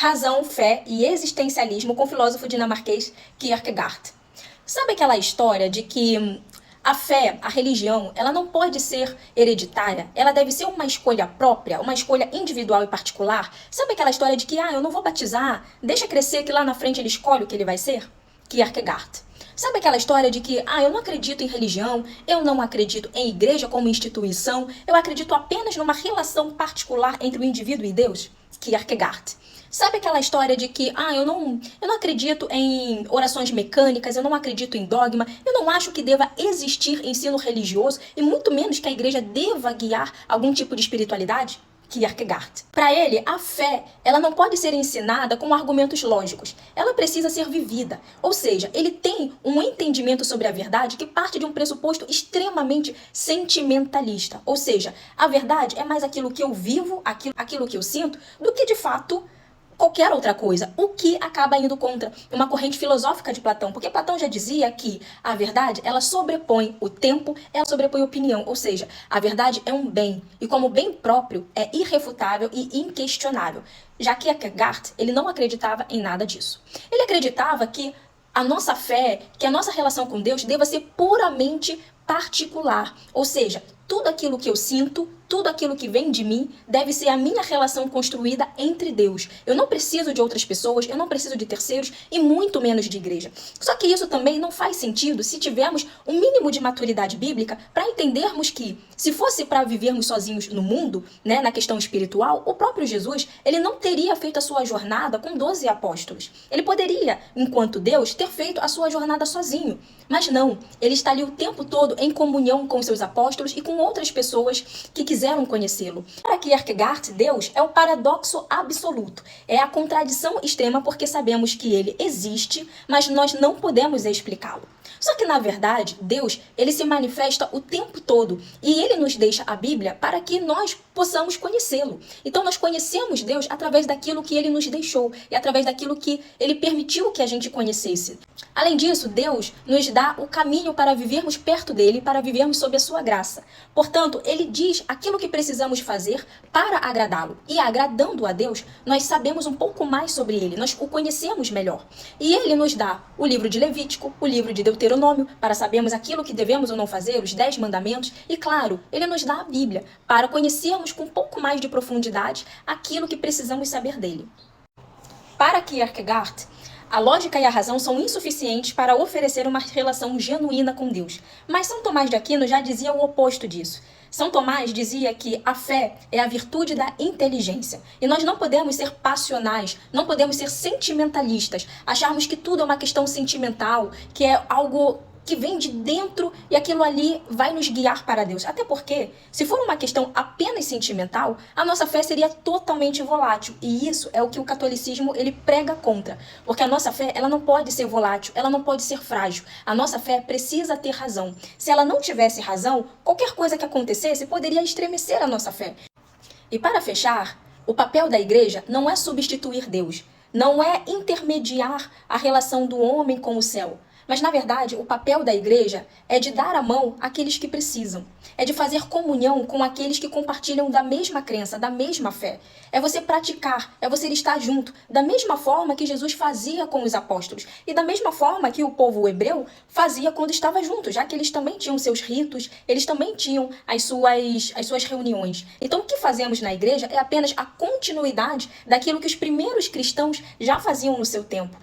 Razão, Fé e Existencialismo com o filósofo dinamarquês Kierkegaard. Sabe aquela história de que a fé, a religião, ela não pode ser hereditária, ela deve ser uma escolha própria, uma escolha individual e particular? Sabe aquela história de que, eu não vou batizar, deixa crescer que lá na frente ele escolhe o que ele vai ser? Kierkegaard. Sabe aquela história de que, eu não acredito em religião, eu não acredito em igreja como instituição, eu acredito apenas numa relação particular entre o indivíduo e Deus? Kierkegaard. Sabe aquela história de que, eu não acredito em orações mecânicas, eu não acredito em dogma, eu não acho que deva existir ensino religioso e muito menos que a igreja deva guiar algum tipo de espiritualidade? Kierkegaard. Para ele, a fé, ela não pode ser ensinada com argumentos lógicos. Ela precisa ser vivida. Ou seja, ele tem um entendimento sobre a verdade que parte de um pressuposto extremamente sentimentalista. Ou seja, a verdade é mais aquilo que eu vivo, aquilo que eu sinto, do que de fato qualquer outra coisa, o que acaba indo contra uma corrente filosófica de Platão, porque Platão já dizia que a verdade, ela sobrepõe o tempo, ela sobrepõe a opinião, ou seja, a verdade é um bem, e como bem próprio, é irrefutável e inquestionável. Já que Kierkegaard, ele não acreditava em nada disso. Ele acreditava que a nossa fé, que a nossa relação com Deus deva ser puramente particular, ou seja, tudo aquilo que eu sinto, tudo aquilo que vem de mim deve ser a minha relação construída entre Deus. Eu não preciso de outras pessoas, eu não preciso de terceiros e muito menos de igreja. Só que isso também não faz sentido se tivermos um mínimo de maturidade bíblica para entendermos que, se fosse para vivermos sozinhos no mundo, na questão espiritual, o próprio Jesus, ele não teria feito a sua jornada com 12 apóstolos. Ele poderia, enquanto Deus, ter feito a sua jornada sozinho. Mas não, ele está ali o tempo todo em comunhão com seus apóstolos e com outras pessoas que quiseram conhecê-lo. Para Kierkegaard, Deus é o paradoxo absoluto. É a contradição extrema porque sabemos que ele existe, mas nós não podemos explicá-lo. Só que, na verdade, Deus, ele se manifesta o tempo todo e ele nos deixa a Bíblia para que nós possamos conhecê-lo. Então, nós conhecemos Deus através daquilo que ele nos deixou e através daquilo que ele permitiu que a gente conhecesse. Além disso, Deus nos dá o caminho para vivermos perto dele, para vivermos sob a sua graça. Portanto, ele diz aquilo que precisamos fazer para agradá-lo. E agradando a Deus, nós sabemos um pouco mais sobre ele, nós o conhecemos melhor. E ele nos dá o livro de Levítico, o livro de Deuteronômio, para sabermos aquilo que devemos ou não fazer, os 10 mandamentos. E claro, ele nos dá a Bíblia, para conhecermos com um pouco mais de profundidade aquilo que precisamos saber dele. Para Kierkegaard, a lógica e a razão são insuficientes para oferecer uma relação genuína com Deus. Mas São Tomás de Aquino já dizia o oposto disso. São Tomás dizia que a fé é a virtude da inteligência. E nós não podemos ser passionais, não podemos ser sentimentalistas, acharmos que tudo é uma questão sentimental, que é algo que vem de dentro e aquilo ali vai nos guiar para Deus. Até porque, se for uma questão apenas sentimental, a nossa fé seria totalmente volátil. E isso é o que o catolicismo ele prega contra. Porque a nossa fé ela não pode ser volátil, ela não pode ser frágil. A nossa fé precisa ter razão. Se ela não tivesse razão, qualquer coisa que acontecesse poderia estremecer a nossa fé. E para fechar, o papel da igreja não é substituir Deus, não é intermediar a relação do homem com o céu. Mas, na verdade, o papel da igreja é de dar a mão àqueles que precisam. É de fazer comunhão com aqueles que compartilham da mesma crença, da mesma fé. É você praticar, é você estar junto, da mesma forma que Jesus fazia com os apóstolos. E da mesma forma que o povo hebreu fazia quando estava junto, já que eles também tinham seus ritos, eles também tinham as suas reuniões. Então, o que fazemos na igreja é apenas a continuidade daquilo que os primeiros cristãos já faziam no seu tempo.